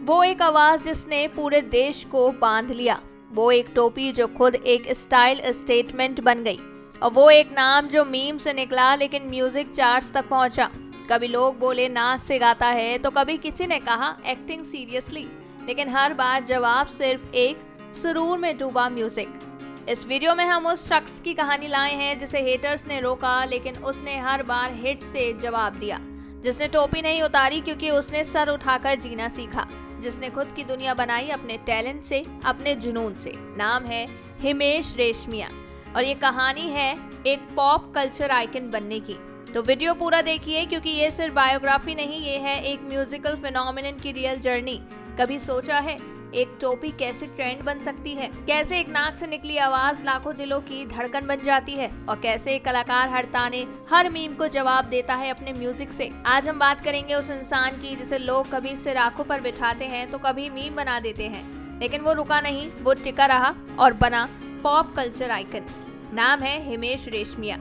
वो एक आवाज जिसने पूरे देश को बांध लिया, वो एक टोपी जो खुद एक स्टाइल स्टेटमेंट बन गई, और वो एक नाम जो मीम से निकला लेकिन म्यूजिक चार्ट्स तक पहुंचा। कभी लोग बोले नाक से गाता है, तो कभी किसी ने कहा एक्टिंग सीरियसली, लेकिन हर बार जवाब सिर्फ एक सुरूर में डूबा म्यूजिक। इस वीडियो में हम उस शख्स की कहानी लाए हैं जिसे हेटर्स ने रोका, लेकिन उसने हर बार हिट से जवाब दिया, जिसने टोपी नहीं उतारी क्योंकि उसने सर उठाकर जीना सीखा, जिसने खुद की दुनिया बनाई अपने टैलेंट से, अपने जुनून से। नाम है हिमेश रेशमिया और ये कहानी है एक पॉप कल्चर आइकन बनने की। तो वीडियो पूरा देखिए क्योंकि ये सिर्फ बायोग्राफी नहीं, ये है एक म्यूजिकल फिनोमिनन की रियल जर्नी। कभी सोचा है एक टोपी कैसे ट्रेंड बन सकती है, कैसे एक नाक से निकली आवाज लाखों दिलों की धड़कन बन जाती है, और कैसे एक कलाकार हर ताने, हर मीम को जवाब देता है अपने म्यूजिक से। आज हम बात करेंगे उस इंसान की जिसे लोग कभी सिर आंखों पर बिठाते हैं तो कभी मीम बना देते हैं, लेकिन वो रुका नहीं, वो टिका रहा और बना पॉप कल्चर आइकन। नाम है हिमेश रेशमिया।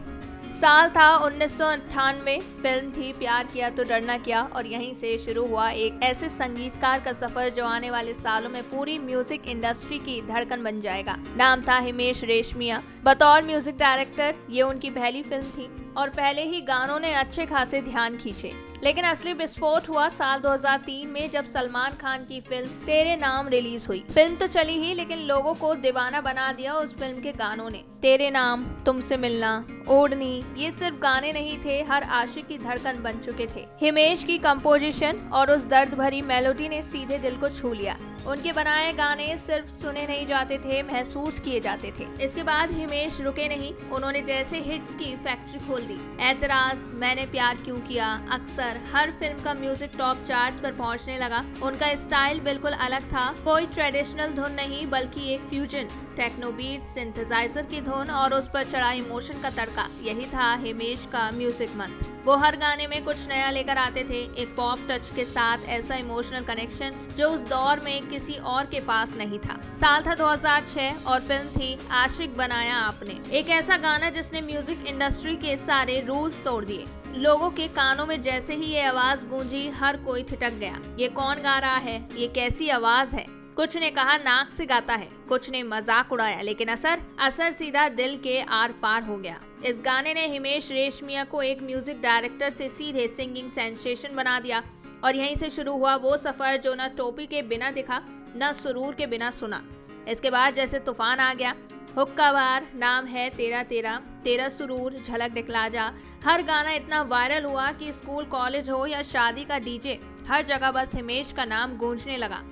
साल था 1998। फिल्म थी प्यार किया तो डरना क्या, और यहीं से शुरू हुआ एक ऐसे संगीतकार का सफर जो आने वाले सालों में पूरी म्यूजिक इंडस्ट्री की धड़कन बन जाएगा। नाम था हिमेश रेशमिया। बतौर म्यूजिक डायरेक्टर ये उनकी पहली फिल्म थी और पहले ही गानों ने अच्छे खासे ध्यान खींचे, लेकिन असली विस्फोट हुआ साल 2003 में जब सलमान खान की फिल्म तेरे नाम रिलीज हुई। फिल्म तो चली ही, लेकिन लोगों को दीवाना बना दिया उस फिल्म के गानों ने। तेरे नाम, तुमसे मिलना, ओढ़नी, ये सिर्फ गाने नहीं थे, हर आशिक की धड़कन बन चुके थे। हिमेश की कंपोजिशन और उस दर्द भरी मेलोडी ने सीधे दिल को छू लिया। उनके बनाए गाने सिर्फ सुने नहीं जाते थे, महसूस किए जाते थे। इसके बाद हिमेश रुके नहीं, उन्होंने जैसे हिट्स की फैक्ट्री खोल दी। ऐतराज, मैंने प्यार क्यों किया, अक्सर, हर फिल्म का म्यूजिक टॉप चार्ट्स पर पहुंचने लगा। उनका स्टाइल बिल्कुल अलग था, कोई ट्रेडिशनल धुन नहीं बल्कि एक फ्यूजन, टेक्नो बीट, सिंथेसाइजर की धुन और उस पर चढ़ा इमोशन का तड़का। यही था हिमेश का म्यूजिक मंत्र। वो हर गाने में कुछ नया लेकर आते थे, एक पॉप टच के साथ, ऐसा इमोशनल कनेक्शन जो उस दौर में किसी और के पास नहीं था। साल था 2006 और फिल्म थी आशिक बनाया आपने। एक ऐसा गाना जिसने म्यूजिक इंडस्ट्री के सारे रूल्स तोड़ दिए। लोगों के कानों में जैसे ही ये आवाज गूंजी, हर कोई ठिठक गया। ये कौन गा रहा है, ये कैसी आवाज है। कुछ ने कहा नाक से गाता है, कुछ ने मजाक उड़ाया, लेकिन असर सीधा दिल के आर पार हो गया। इस गाने ने हिमेश रेशमिया को एक म्यूजिक डायरेक्टर से सीधे सिंगिंग सेंसेशन बना दिया, और यहीं से शुरू हुआ वो सफर जो न टोपी के बिना दिखा, न सुरूर के बिना सुना। इसके बाद जैसे तूफान आ गया। हुक्का बार, नाम है तेरा तेरा, तेरा सुरूर, झलक दिखला जा, हर गाना इतना वायरल हुआ कि स्कूल, कॉलेज हो या शादी का डीजे, हर जगह बस हिमेश का नाम गूंजने लगा।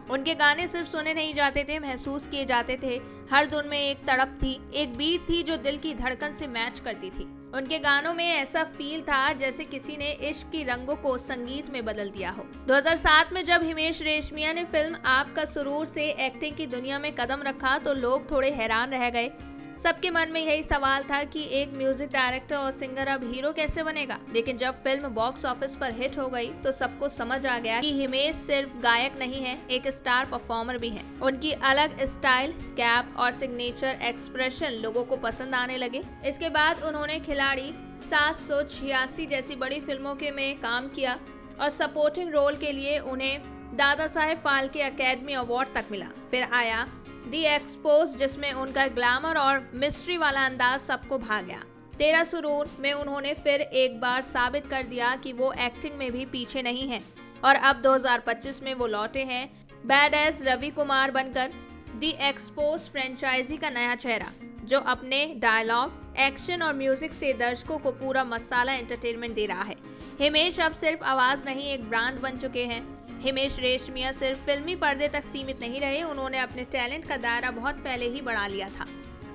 उनके गाने सिर्फ सुने नहीं जाते थे, महसूस किए जाते थे। हर धुन में एक तड़प थी, एक बीट थी जो दिल की धड़कन से मैच करती थी। उनके गानों में ऐसा फील था जैसे किसी ने इश्क की रंगों को संगीत में बदल दिया हो। 2007 में जब हिमेश रेशमिया ने फिल्म आपका सुरूर से एक्टिंग की दुनिया में कदम रखा तो लोग थोड़े हैरान रह गए। सबके मन में यही सवाल था कि एक म्यूजिक डायरेक्टर और सिंगर अब हीरो कैसे बनेगा। लेकिन जब फिल्म बॉक्स ऑफिस पर हिट हो गई तो सबको समझ आ गया कि हिमेश सिर्फ गायक नहीं है, एक स्टार परफॉर्मर भी है। उनकी अलग स्टाइल, कैप और सिग्नेचर एक्सप्रेशन लोगों को पसंद आने लगे। इसके बाद उन्होंने खिलाड़ी 786 जैसी बड़ी फिल्मों के में काम किया और सपोर्टिंग रोल के लिए उन्हें दादा साहेब फाल्के अकेडमी अवार्ड तक मिला। फिर आया दी एक्सपोज, जिसमें उनका ग्लैमर और मिस्ट्री वाला अंदाज सबको भा गया। तेरा सुरूर में उन्होंने फिर एक बार साबित कर दिया कि वो एक्टिंग में भी पीछे नहीं है, और अब 2025 में वो लौटे हैं बैड एज रवि कुमार बनकर। दी एक्सपोज फ्रेंचाइजी का नया चेहरा जो अपने डायलॉग्स, एक्शन और म्यूजिक से दर्शकों को पूरा मसाला एंटरटेनमेंट दे रहा है। हिमेश अब सिर्फ आवाज नहीं, एक ब्रांड बन चुके हैं। हिमेश रेशमिया सिर्फ फिल्मी पर्दे तक सीमित नहीं रहे, उन्होंने अपने टैलेंट का दायरा बहुत पहले ही बढ़ा लिया था।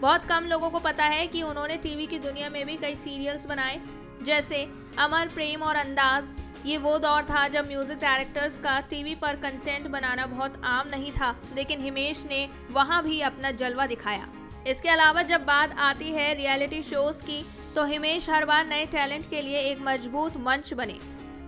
बहुत कम लोगों को पता है कि उन्होंने टीवी की दुनिया में भी कई सीरियल्स बनाए, जैसे अमर प्रेम और अंदाज। ये वो दौर था जब म्यूजिक डायरेक्टर्स का टीवी पर कंटेंट बनाना बहुत आम नहीं था, लेकिन हिमेश ने वहाँ भी अपना जलवा दिखाया। इसके अलावा जब बात आती है रियलिटी शोज की, तो हिमेश हर बार नए टैलेंट के लिए एक मजबूत मंच बने,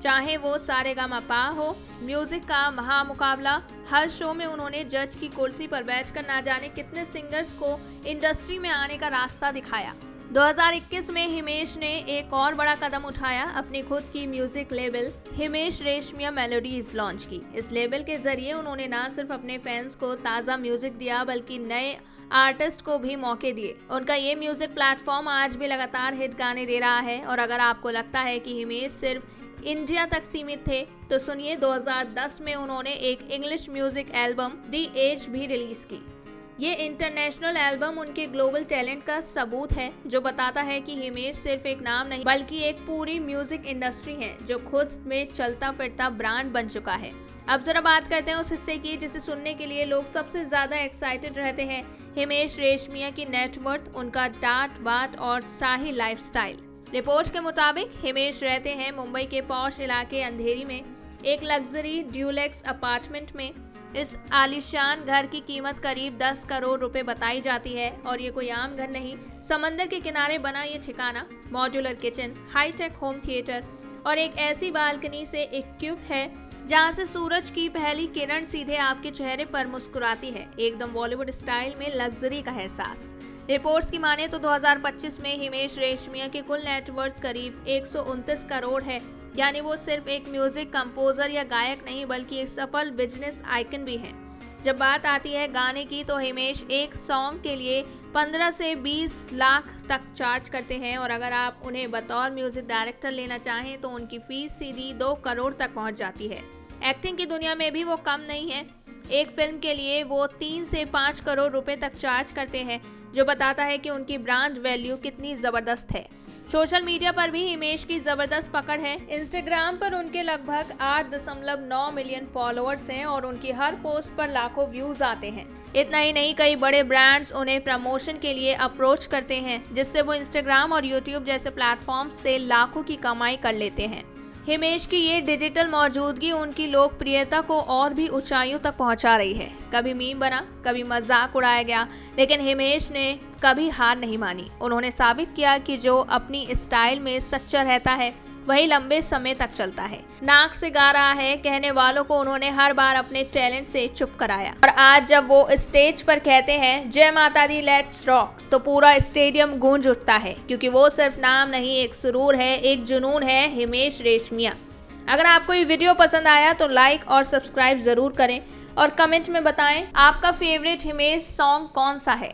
चाहे वो सारेगामापा हो, म्यूजिक का महामुकाबला। हर शो में उन्होंने जज की कुर्सी पर बैठकर ना जाने कितने सिंगर्स को इंडस्ट्री में आने का रास्ता दिखाया। 2021 में हिमेश ने एक और बड़ा कदम उठाया, अपनी खुद की music label Himesh Reshammiya melodies launch की। इस लेबल के जरिए उन्होंने न सिर्फ अपने फैंस को ताज़ा म्यूजिक दिया बल्कि नए आर्टिस्ट को भी मौके दिए। उनका ये म्यूजिक प्लेटफॉर्म आज भी लगातार हिट गाने दे रहा है। और अगर आपको लगता है कि हिमेश सिर्फ इंडिया तक सीमित थे तो सुनिए, 2010 में उन्होंने एक इंग्लिश म्यूजिक एल्बम दी एज भी रिलीज की। ये इंटरनेशनल एल्बम उनके ग्लोबल टैलेंट का सबूत है, जो बताता है कि हिमेश सिर्फ एक नाम नहीं बल्कि एक पूरी म्यूजिक इंडस्ट्री है जो खुद में चलता फिरता ब्रांड बन चुका है। अब जरा बात करते हैं उस हिस्से की जिसे सुनने के लिए लोग सबसे ज्यादा एक्साइटेड रहते हैं। हिमेश रेशमिया की नेटवर्थ, उनका डांट बात और शाही लाइफस्टाइल। रिपोर्ट के मुताबिक हिमेश रहते हैं मुंबई के पॉश इलाके अंधेरी में एक लग्जरी ड्यूलेक्स अपार्टमेंट में। इस आलीशान घर की कीमत करीब 10 करोड़ रुपए बताई जाती है और ये कोई आम घर नहीं। समंदर के किनारे बना ये ठिकाना modular kitchen, hi-tech home theatre और एक ऐसी बालकनी से इक्विप है जहां से सूरज की पहली किरण सीधे आपके चेहरे पर मुस्कुराती है। एकदम बॉलीवुड स्टाइल में लग्जरी का एहसास। रिपोर्ट्स की माने तो 2025 में हिमेश रेशमिया की कुल नेटवर्थ करीब 129 करोड़ है। यानी वो सिर्फ एक म्यूजिक कंपोजर या गायक नहीं बल्कि एक सफल बिजनेस आइकन भी है। जब बात आती है गाने की तो हिमेश एक सॉन्ग के लिए 15 से 20 लाख तक चार्ज करते हैं और अगर आप उन्हें बतौर म्यूजिक डायरेक्टर लेना चाहें तो उनकी फीस सीधी 2 करोड़ तक पहुंच जाती है। एक्टिंग की दुनिया में भी वो कम नहीं है। एक फिल्म के लिए वो 3 से 5 करोड़ रुपए तक चार्ज करते हैं, जो बताता है कि उनकी ब्रांड वैल्यू कितनी जबरदस्त है। सोशल मीडिया पर भी हिमेश की जबरदस्त पकड़ है। इंस्टाग्राम पर उनके लगभग 8.9 मिलियन फॉलोअर्स हैं और उनकी हर पोस्ट पर लाखों व्यूज आते हैं। इतना ही नहीं, कई बड़े ब्रांड्स उन्हें प्रमोशन के लिए अप्रोच करते हैं, जिससे वो इंस्टाग्राम और यूट्यूब जैसे प्लेटफॉर्म से लाखों की कमाई कर लेते हैं। हिमेश की ये डिजिटल मौजूदगी उनकी लोकप्रियता को और भी ऊंचाइयों तक पहुंचा रही है। कभी मीम बना, कभी मजाक उड़ाया गया, लेकिन हिमेश ने कभी हार नहीं मानी। उन्होंने साबित किया कि जो अपनी स्टाइल में सच्चा रहता है वही लंबे समय तक चलता है। नाक से गा रहा है कहने वालों को उन्होंने हर बार अपने टैलेंट से चुप कराया और आज जब वो स्टेज पर कहते हैं जय माता दी लेट्स रॉक तो पूरा स्टेडियम गूंज उठता है, क्योंकि वो सिर्फ नाम नहीं, एक सुरूर है, एक जुनून है, हिमेश रेशमिया। अगर आपको ये वीडियो पसंद आया तो लाइक और सब्सक्राइब जरूर करें और कमेंट में बताएं आपका फेवरेट हिमेश सॉन्ग कौन सा है।